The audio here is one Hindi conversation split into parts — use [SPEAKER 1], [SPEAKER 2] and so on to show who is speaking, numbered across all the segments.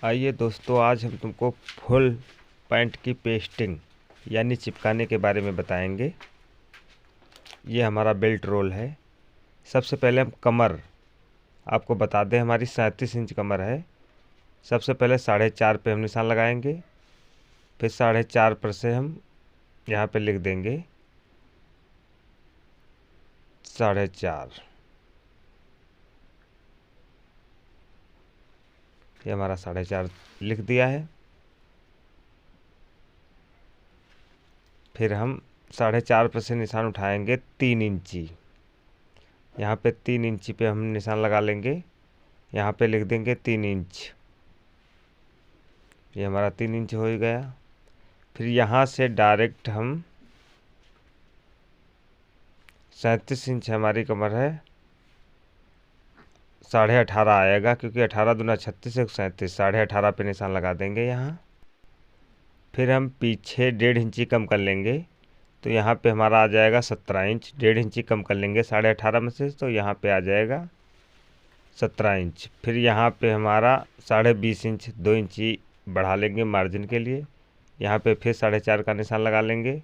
[SPEAKER 1] आइए दोस्तों, आज हम तुमको फुल पैंट की पेस्टिंग यानी चिपकाने के बारे में बताएंगे। ये हमारा बेल्ट रोल है। सबसे पहले हम कमर आपको बता दें, हमारी 37 इंच कमर है। सबसे पहले 4.5 पे हम निशान लगाएंगे, फिर 4.5 पर से हम यहाँ पे लिख देंगे 4.5। ये हमारा 4.5 लिख दिया है। फिर हम 4.5 पर से निशान उठाएंगे 3 इंची। यहाँ पे 3 इंची पे हम निशान लगा लेंगे। यहाँ पे लिख देंगे 3 इंच। ये हमारा 3 इंच हो गया। फिर यहाँ से डायरेक्ट हम 37 इंच हमारी कमर है, 18.5 आएगा, क्योंकि 18 दूना 36 एक 37, 18.5 पे निशान लगा देंगे यहाँ। फिर हम पीछे 1.5 इंची कम कर लेंगे, तो यहाँ पे हमारा आ जाएगा 17 इंच। 1.5 इंची कम कर लेंगे 18.5 में से, तो यहाँ पे आ जाएगा 17 इंच। फिर यहाँ पे हमारा 20.5 इंच, 2 इंची बढ़ा लेंगे मार्जिन के लिए। यहाँ पे फिर 4.5 का निशान लगा लेंगे।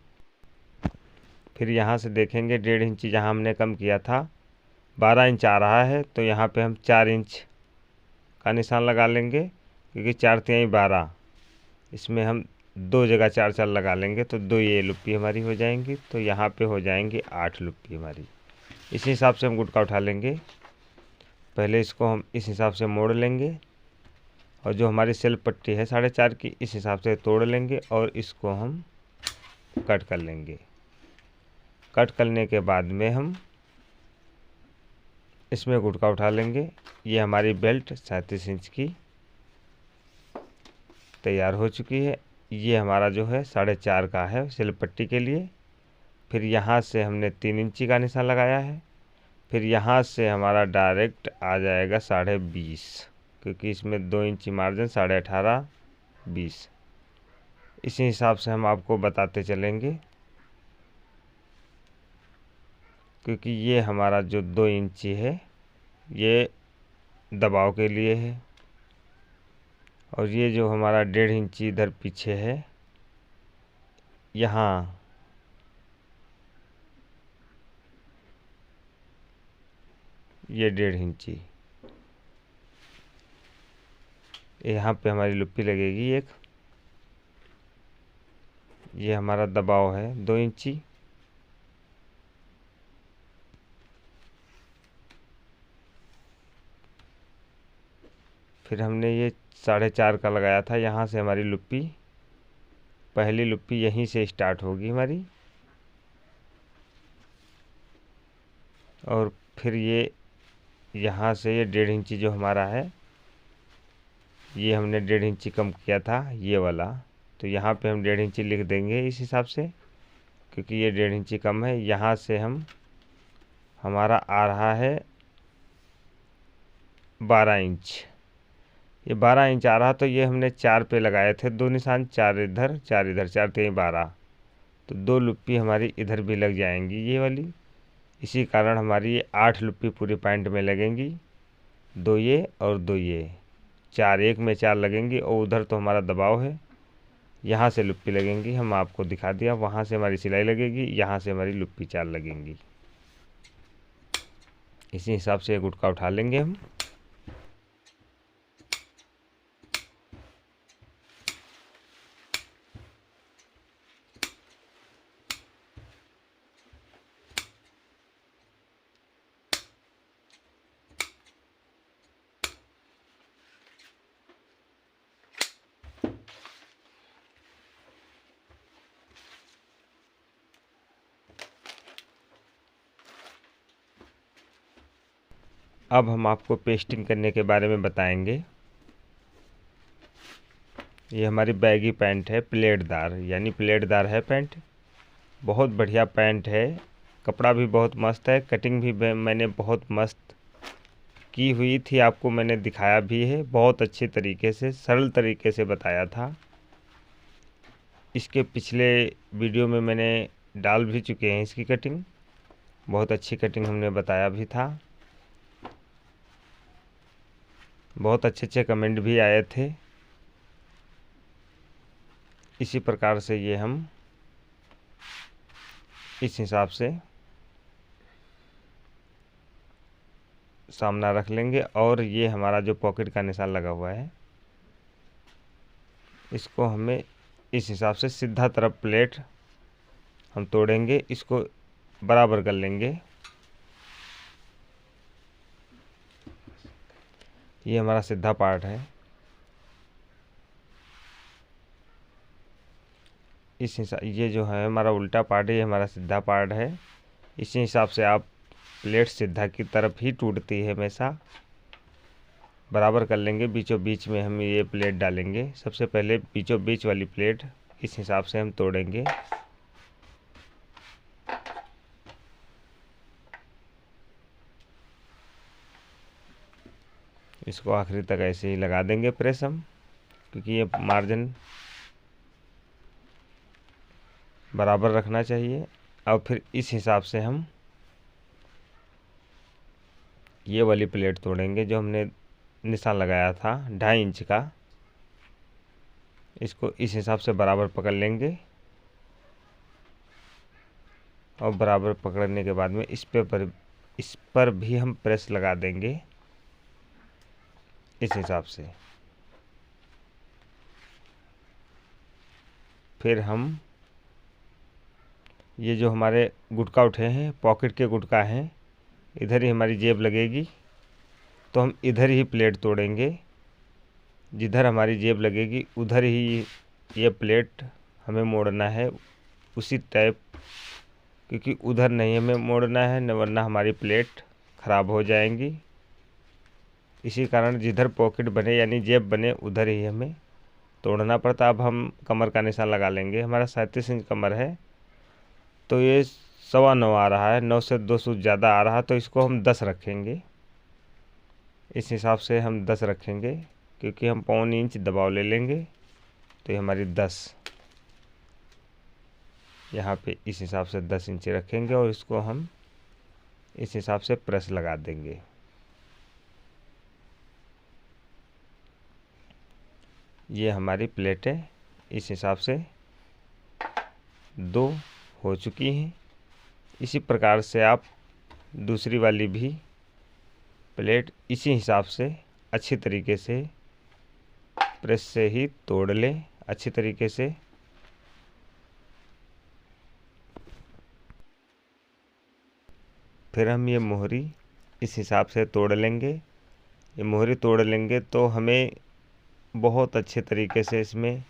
[SPEAKER 1] फिर यहाँ से देखेंगे 1.5 इंची जहाँ हमने कम किया था 12 इंच आ रहा है, तो यहाँ पे हम 4 इंच का निशान लगा लेंगे, क्योंकि 4 तिहाई 12, इसमें हम 2 जगह 4 लगा लेंगे, तो 2 ये लुप्पी हमारी हो जाएंगी। तो यहाँ पे हो जाएंगी 8 लुप्पी हमारी। इसी हिसाब से हम गुटका उठा लेंगे। पहले इसको हम इस हिसाब से मोड़ लेंगे, और जो हमारी सेल पट्टी है 4.5 की, इस हिसाब से तोड़ लेंगे और इसको हम कट कर लेंगे। कट करने के बाद में हम इसमें गुटका उठा लेंगे। ये हमारी बेल्ट 37 इंच की तैयार हो चुकी है। ये हमारा जो है 4.5 का है सिल पट्टी के लिए। फिर यहाँ से हमने 3 इंची का निशान लगाया है। फिर यहाँ से हमारा डायरेक्ट आ जाएगा 20.5, क्योंकि इसमें 2 इंची मार्जिन, 18.5 20। इसी हिसाब से हम आपको बताते चलेंगे, क्योंकि ये हमारा जो 2 इंची है ये दबाव के लिए है, और ये जो हमारा 1.5 इंची इधर पीछे है, यहाँ ये 1.5 इंची, यहाँ पे हमारी लुप्पी लगेगी एक। ये हमारा दबाव है 2 इंची। फिर हमने ये 4.5 का लगाया था, यहाँ से हमारी लुप्पी, पहली लुप्पी यहीं से स्टार्ट होगी हमारी, और फिर ये यहाँ से ये 1.5 इंची जो हमारा है, ये हमने 1.5 इंची कम किया था ये वाला, तो यहाँ पे हम 1.5 इंची लिख देंगे इस हिसाब से, क्योंकि ये 1.5 इंची कम है। यहाँ से हम हमारा आ रहा है 12 इंच। ये 12 इंच आ रहा, तो ये हमने 4 पे लगाए थे 2 निशान, 4 इधर 4 इधर, 4 3 12, तो 2 लुप्पी हमारी इधर भी लग जाएंगी ये वाली। इसी कारण हमारी ये 8 लुप्पी पूरी पैंट में लगेंगी, 2 ये और 2 ये, 4 एक में 4 लगेंगी। और उधर तो हमारा दबाव है, यहाँ से लुप्पी लगेंगी, हम आपको दिखा दिया। वहाँ से हमारी सिलाई लगेगी, यहाँ से हमारी लुप्पी 4 लगेंगी। इसी हिसाब से गुटका उठा लेंगे हम। अब हम आपको पेस्टिंग करने के बारे में बताएंगे। ये हमारी बैगी पैंट है, प्लेटदार, यानी प्लेटदार है पैंट। बहुत बढ़िया पैंट है, कपड़ा भी बहुत मस्त है, कटिंग भी मैंने बहुत मस्त की हुई थी, आपको मैंने दिखाया भी है, बहुत अच्छे तरीके से, सरल तरीके से बताया था। इसके पिछले वीडियो में मैंने डाल भी चुके हैं इसकी कटिंग, बहुत अच्छी कटिंग हमने बताया भी था। बहुत अच्छे अच्छे कमेंट भी आए थे इसी प्रकार से ये हम इस हिसाब से सामना रख लेंगे। और ये हमारा जो पॉकेट का निशान लगा हुआ है, इसको हमें इस हिसाब से सीधा तरफ प्लेट हम तोड़ेंगे, इसको बराबर कर लेंगे। ये हमारा सीधा पार्ट है। इस हिसाब, ये जो है हमारा उल्टा पार्ट है, ये हमारा सीधा पार्ट है। इसी हिसाब से आप प्लेट सीधा की तरफ ही टूटती है, हमेशा बराबर कर लेंगे। बीचों बीच में हम ये प्लेट डालेंगे। सबसे पहले बीचों बीच वाली प्लेट इस हिसाब से हम तोड़ेंगे। इसको आखिरी तक ऐसे ही लगा देंगे प्रेस हम, क्योंकि ये मार्जिन बराबर रखना चाहिए। और फिर इस हिसाब से हम ये वाली प्लेट तोड़ेंगे जो हमने निशान लगाया था 2.5 इंच का। इसको इस हिसाब से बराबर पकड़ लेंगे और बराबर पकड़ने के बाद में इस पर भी हम प्रेस लगा देंगे इस हिसाब से। फिर हम ये जो हमारे गुटका उठे हैं, पॉकेट के गुटका हैं, इधर ही हमारी जेब लगेगी, तो हम इधर ही प्लेट तोड़ेंगे। जिधर हमारी जेब लगेगी उधर ही ये प्लेट हमें मोड़ना है, उसी टाइप, क्योंकि उधर नहीं हमें मोड़ना है, न वरना हमारी प्लेट ख़राब हो जाएंगी। इसी कारण जिधर पॉकेट बने यानी जेब बने उधर ही हमें तोड़ना पड़ता। अब हम कमर का निशान लगा लेंगे। हमारा 37 इंच कमर है, तो ये 9.25 आ रहा है, 9 से 2 सूच ज़्यादा आ रहा, तो इसको हम 10 रखेंगे। इस हिसाब से हम 10 रखेंगे, क्योंकि हम 1.25 इंच दबाव ले लेंगे, तो ये हमारी 10 यहाँ पे इस हिसाब से 10 इंच रखेंगे और इसको हम इस हिसाब से प्रेस लगा देंगे। ये हमारी प्लेटें इस हिसाब से 2 हो चुकी हैं। इसी प्रकार से आप दूसरी वाली भी प्लेट इसी हिसाब से अच्छी तरीके से प्रेस से ही तोड़ लें, अच्छी तरीके से। फिर हम ये मोहरी इस हिसाब से तोड़ लेंगे। ये मोहरी तोड़ लेंगे तो हमें बहुत अच्छे तरीके से इसमें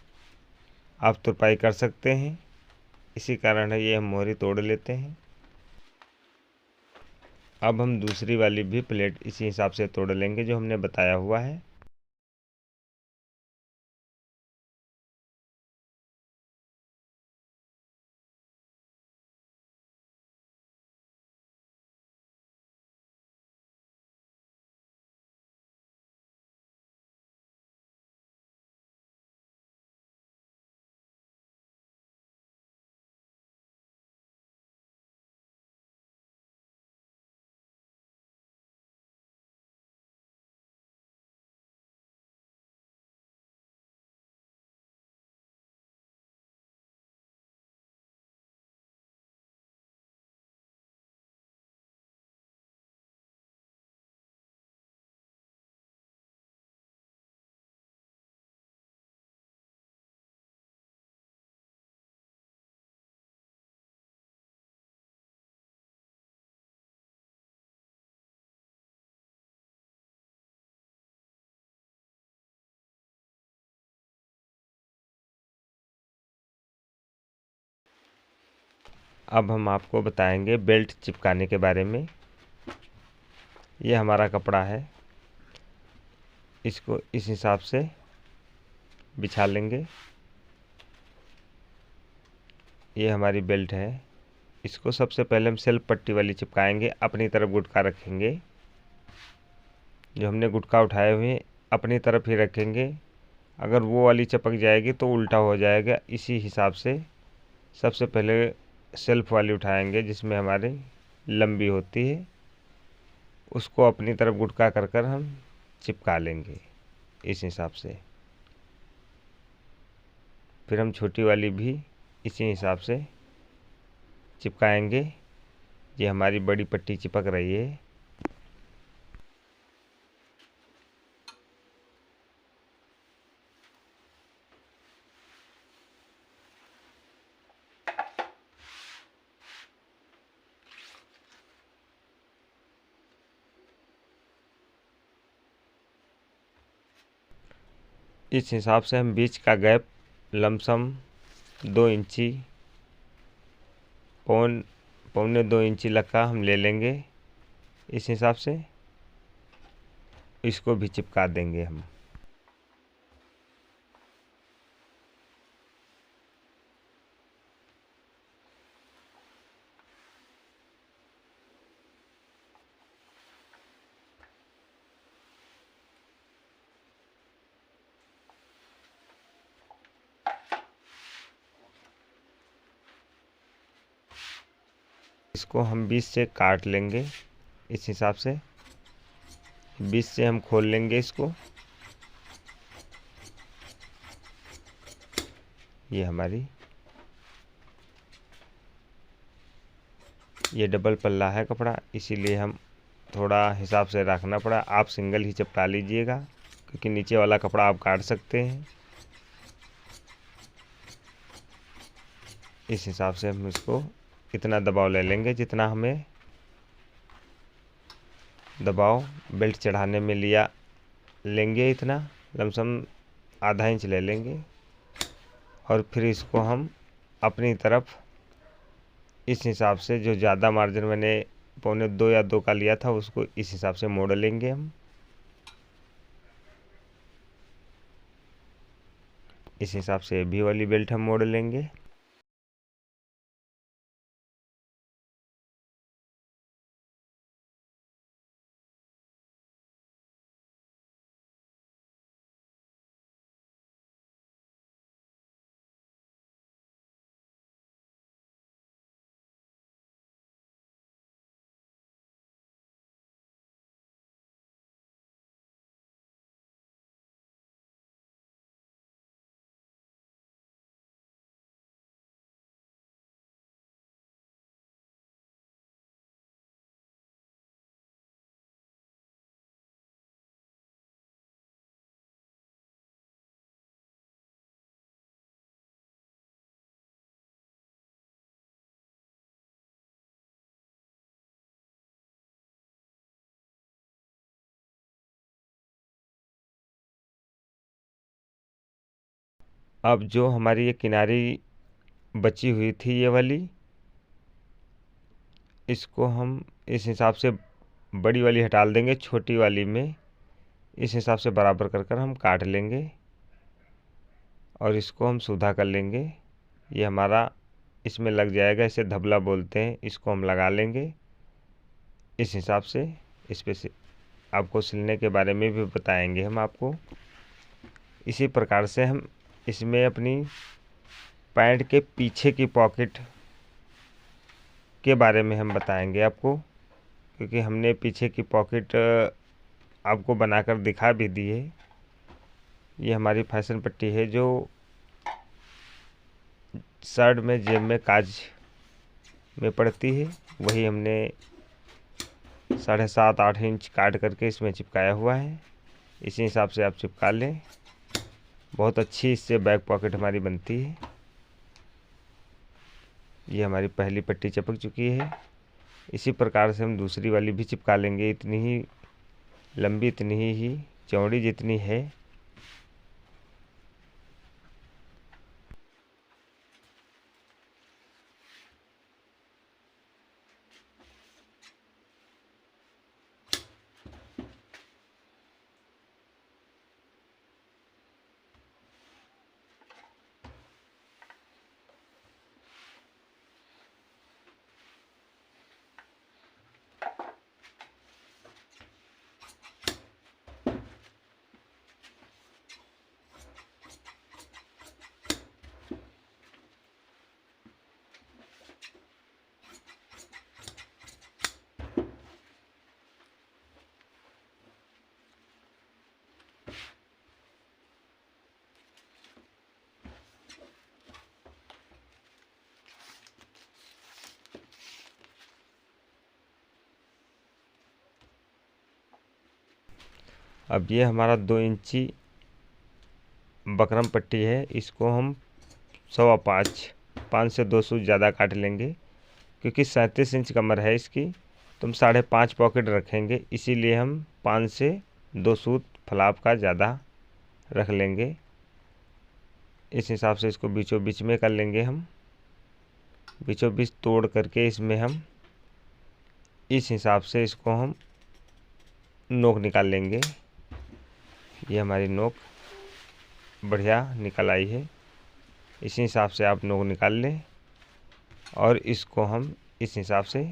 [SPEAKER 1] आप तुरपाई कर सकते हैं। इसी कारण है ये हम मोहरी तोड़ लेते हैं। अब हम दूसरी वाली भी प्लेट इसी हिसाब से तोड़ लेंगे जो हमने बताया हुआ है। अब हम आपको बताएंगे बेल्ट चिपकाने के बारे में। ये हमारा कपड़ा है, इसको इस हिसाब से बिछा लेंगे। ये हमारी बेल्ट है, इसको सबसे पहले हम सेल्फ पट्टी वाली चिपकाएंगे। अपनी तरफ गुटका रखेंगे, जो हमने गुटका उठाए हुए अपनी तरफ ही रखेंगे। अगर वो वाली चिपक जाएगी तो उल्टा हो जाएगा। इसी हिसाब से सबसे पहले सेल्फ वाली उठाएंगे जिसमें हमारी लंबी होती है, उसको अपनी तरफ गुटका कर कर हम चिपका लेंगे इस हिसाब से। फिर हम छोटी वाली भी इसी हिसाब से चिपकाएंगे। ये हमारी बड़ी पट्टी चिपक रही है। इस हिसाब से हम बीच का गैप लमसम 2 इंची पौने 2 इंची लग का हम ले लेंगे। इस हिसाब से इसको भी चिपका देंगे हम। इसको हम 20 से काट लेंगे। इस हिसाब से 20 से हम खोल लेंगे इसको। ये हमारी ये डबल पल्ला है कपड़ा, इसीलिए हम थोड़ा हिसाब से रखना पड़ा। आप सिंगल ही चिपका लीजिएगा क्योंकि नीचे वाला कपड़ा आप काट सकते हैं। इस हिसाब से हम इसको इतना दबाव ले लेंगे जितना हमें दबाव बेल्ट चढ़ाने में लिया लेंगे। इतना लमसम आधा इंच ले लेंगे और फिर इसको हम अपनी तरफ इस हिसाब से जो ज़्यादा मार्जिन मैंने पौने 2 या 2 का लिया था उसको इस हिसाब से मोड़ लेंगे हम। इस हिसाब से भी वाली बेल्ट हम मोड़ लेंगे। अब जो हमारी ये किनारी बची हुई थी ये वाली, इसको हम इस हिसाब से बड़ी वाली हटा देंगे, छोटी वाली में इस हिसाब से बराबर कर कर हम काट लेंगे और इसको हम सीधा कर लेंगे। ये हमारा इसमें लग जाएगा, इसे धबला बोलते हैं। इसको हम लगा लेंगे इस हिसाब से। इस पे से आपको सिलने के बारे में भी बताएंगे हम आपको। इसी प्रकार से हम इसमें अपनी पैंट के पीछे की पॉकेट के बारे में हम बताएंगे आपको, क्योंकि हमने पीछे की पॉकेट आपको बनाकर दिखा भी दी है। ये हमारी फैशन पट्टी है जो शर्ट में जेब में काज में पड़ती है। वही हमने 7.5-8 इंच काट करके इसमें चिपकाया हुआ है। इसी हिसाब से आप चिपका लें। बहुत अच्छी इससे बैक पॉकेट हमारी बनती है। ये हमारी पहली पट्टी चिपक चुकी है। इसी प्रकार से हम दूसरी वाली भी चिपका लेंगे। इतनी ही लंबी, इतनी ही चौड़ी जितनी है। अब ये हमारा 2 इंची बकरम पट्टी है, इसको हम 5.25 से 2 सूत ज़्यादा काट लेंगे, क्योंकि 37 इंच कमर है इसकी, तो हम 5.5 पॉकेट रखेंगे, इसीलिए हम 5 से 2 सूत फलाप का ज़्यादा रख लेंगे। इस हिसाब से इसको बीचों बीच में कर लेंगे हम, बीचों बीच तोड़ करके इसमें हम इस हिसाब से इसको हम नोक निकाल लेंगे। ये हमारी नोक बढ़िया निकल आई है, इसी हिसाब से आप नोक निकाल लें और इसको हम इस हिसाब से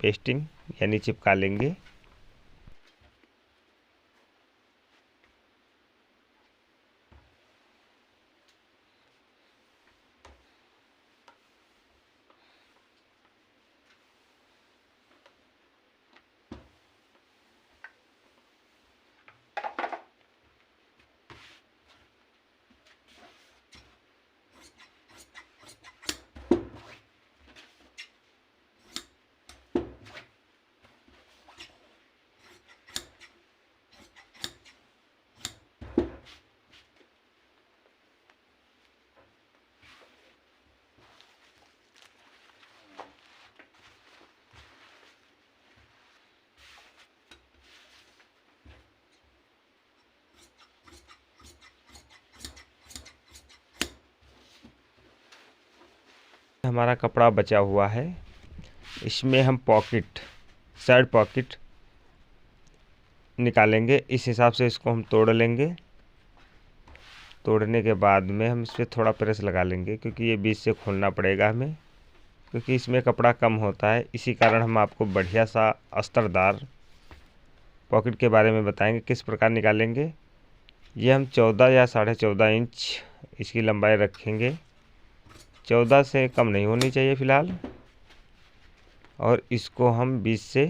[SPEAKER 1] पेस्टिंग यानी चिपका लेंगे। हमारा कपड़ा बचा हुआ है, इसमें हम पॉकेट, साइड पॉकेट निकालेंगे। इस हिसाब से इसको हम तोड़ लेंगे। तोड़ने के बाद में हम इस पर थोड़ा प्रेस लगा लेंगे, क्योंकि ये बीच से खोलना पड़ेगा हमें, क्योंकि इसमें कपड़ा कम होता है। इसी कारण हम आपको बढ़िया सा अस्तरदार पॉकेट के बारे में बताएंगे किस प्रकार निकालेंगे। ये हम 14 या 14.5 इंच इसकी लंबाई रखेंगे, 14 से कम नहीं होनी चाहिए फ़िलहाल। और इसको हम बीच से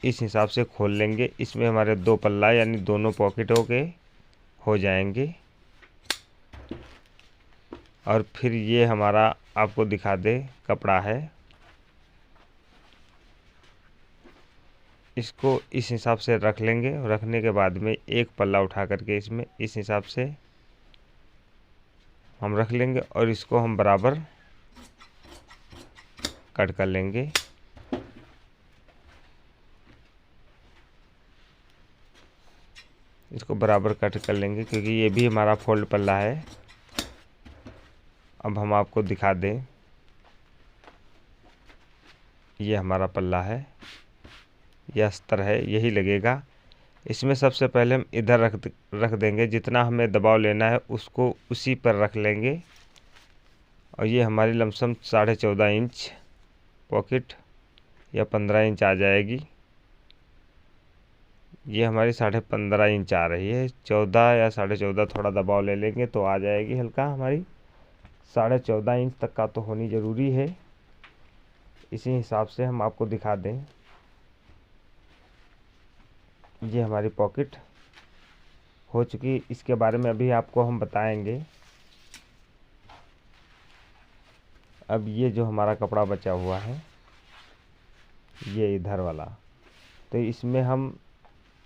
[SPEAKER 1] इस हिसाब से खोल लेंगे। इसमें हमारे 2 पल्ला यानी दोनों पॉकेटों के हो जाएंगे। और फिर ये हमारा आपको दिखा दे कपड़ा है, इसको इस हिसाब से रख लेंगे। रखने के बाद में एक पल्ला उठा करके इसमें इस हिसाब से हम रख लेंगे और इसको हम बराबर कट कर लेंगे। इसको बराबर कट कर लेंगे, क्योंकि ये भी हमारा फोल्ड पल्ला है। अब हम आपको दिखा दें, ये हमारा पल्ला है, यह अस्तर है, यही लगेगा। इसमें सबसे पहले हम इधर रख देंगे, जितना हमें दबाव लेना है उसको उसी पर रख लेंगे। और ये हमारी लमसम 14.5 इंच पॉकेट या 15 इंच आ जाएगी। ये हमारी 15.5 इंच आ रही है। 14 या 14.5 थोड़ा दबाव ले लेंगे तो आ जाएगी हल्का। हमारी 14.5 इंच तक का तो होनी ज़रूरी है। इसी हिसाब से हम आपको दिखा दें, ये हमारी पॉकेट हो चुकी। इसके बारे में अभी आपको हम बताएंगे। अब ये जो हमारा कपड़ा बचा हुआ है, ये इधर वाला, तो इसमें हम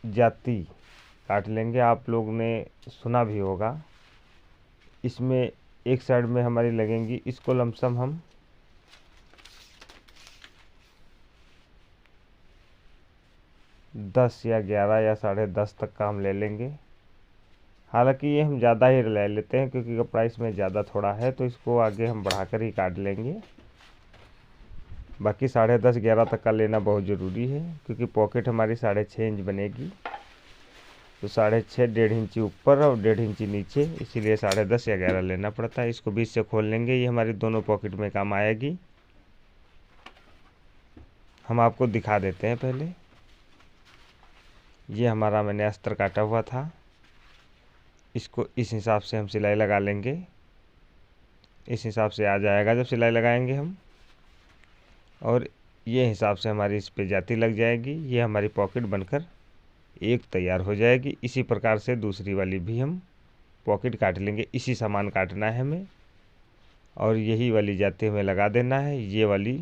[SPEAKER 1] जाती काट लेंगे। आप लोग ने सुना भी होगा, इसमें एक साइड में हमारी लगेंगी, इसको लमसम हम 10 या 11 या 10.5 तक का हम ले लेंगे। हालांकि ये हम ज़्यादा ही ले लेते हैं, क्योंकि कपड़ा इसमें ज़्यादा थोड़ा है, तो इसको आगे हम बढ़ाकर ही काट लेंगे। बाकी 10.5 11 तक का लेना बहुत ज़रूरी है, क्योंकि पॉकेट हमारी 6.5 इंच बनेगी। तो 6.5 1.5 इंची ऊपर और 1.5 इंची नीचे, इसीलिए 10.5 या 11 लेना पड़ता है। इसको बीच से खोल लेंगे, ये हमारी दोनों पॉकेट में काम आएगी। हम आपको दिखा देते हैं पहले। ये हमारा मैंने अस्तर काटा हुआ था, इसको इस हिसाब से हम सिलाई लगा लेंगे। इस हिसाब से आ जाएगा जब सिलाई लगाएंगे हम, और ये हिसाब से हमारी इस पे जाती लग जाएगी। ये हमारी पॉकेट बनकर एक तैयार हो जाएगी। इसी प्रकार से दूसरी वाली भी हम पॉकेट काट लेंगे। इसी सामान काटना है हमें, और यही वाली जाती हमें लगा देना है। ये वाली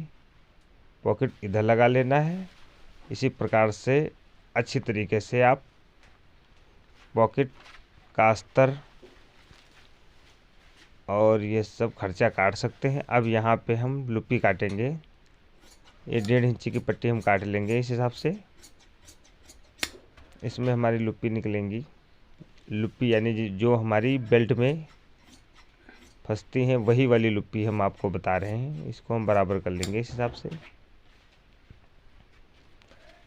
[SPEAKER 1] पॉकेट इधर लगा लेना है। इसी प्रकार से अच्छी तरीके से आप पॉकेट का अस्तर और ये सब खर्चा काट सकते हैं। अब यहाँ पे हम लुप्पी काटेंगे। ये 1.5 इंची की पट्टी हम काट लेंगे इस हिसाब से। इसमें हमारी लुप्पी निकलेंगी। लुप्पी यानी जो हमारी बेल्ट में फंसती हैं वही वाली लुप्पी हम आपको बता रहे हैं। इसको हम बराबर कर लेंगे इस हिसाब से।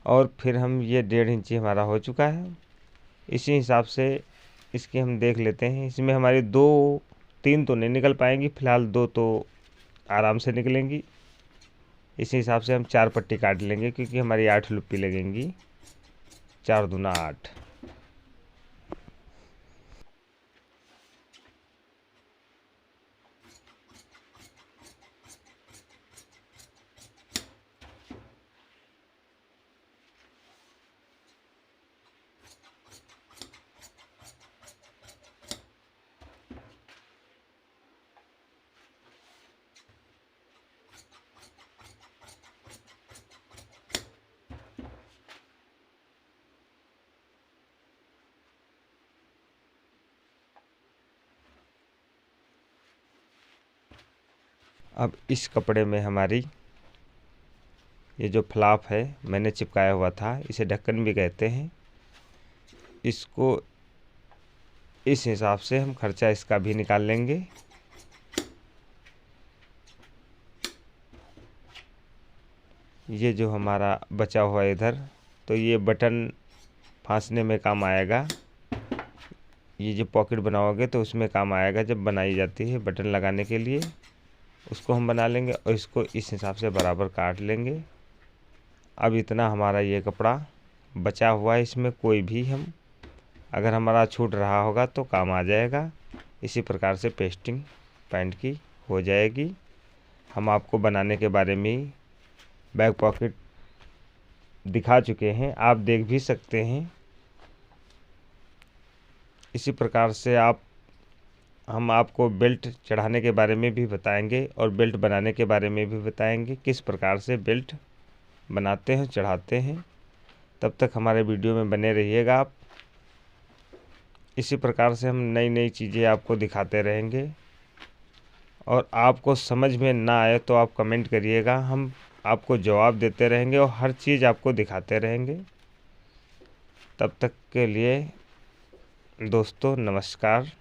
[SPEAKER 1] और फिर हम ये 1.5 इंची हमारा हो चुका है। इसी हिसाब से इसकी हम देख लेते हैं। इसमें हमारी 2-3 तो नहीं निकल पाएंगी, फिलहाल 2 तो आराम से निकलेंगी। इसी हिसाब से हम 4 पट्टी काट लेंगे क्योंकि हमारी 8 लुप्पी लगेंगी। 4 दूना 8। अब इस कपड़े में हमारी ये जो फ्लाप है मैंने चिपकाया हुआ था, इसे ढक्कन भी कहते हैं, इसको इस हिसाब से हम खर्चा इसका भी निकाल लेंगे। ये जो हमारा बचा हुआ इधर, तो ये बटन फांसने में काम आएगा। ये जो पॉकेट बनाओगे तो उसमें काम आएगा जब बनाई जाती है बटन लगाने के लिए। उसको हम बना लेंगे और इसको इस हिसाब से बराबर काट लेंगे। अब इतना हमारा ये कपड़ा बचा हुआ है, इसमें कोई भी हम अगर हमारा छूट रहा होगा तो काम आ जाएगा। इसी प्रकार से पेस्टिंग पैंट की हो जाएगी। हम आपको बनाने के बारे में बैक पॉकेट दिखा चुके हैं, आप देख भी सकते हैं। इसी प्रकार से हम आपको बेल्ट चढ़ाने के बारे में भी बताएंगे और बेल्ट बनाने के बारे में भी बताएंगे, किस प्रकार से बेल्ट बनाते हैं चढ़ाते हैं। तब तक हमारे वीडियो में बने रहिएगा आप। इसी प्रकार से हम नई नई चीज़ें आपको दिखाते रहेंगे और आपको समझ में ना आए तो आप कमेंट करिएगा, हम आपको जवाब देते रहेंगे और हर चीज़ आपको दिखाते रहेंगे। तब तक के लिए दोस्तों नमस्कार।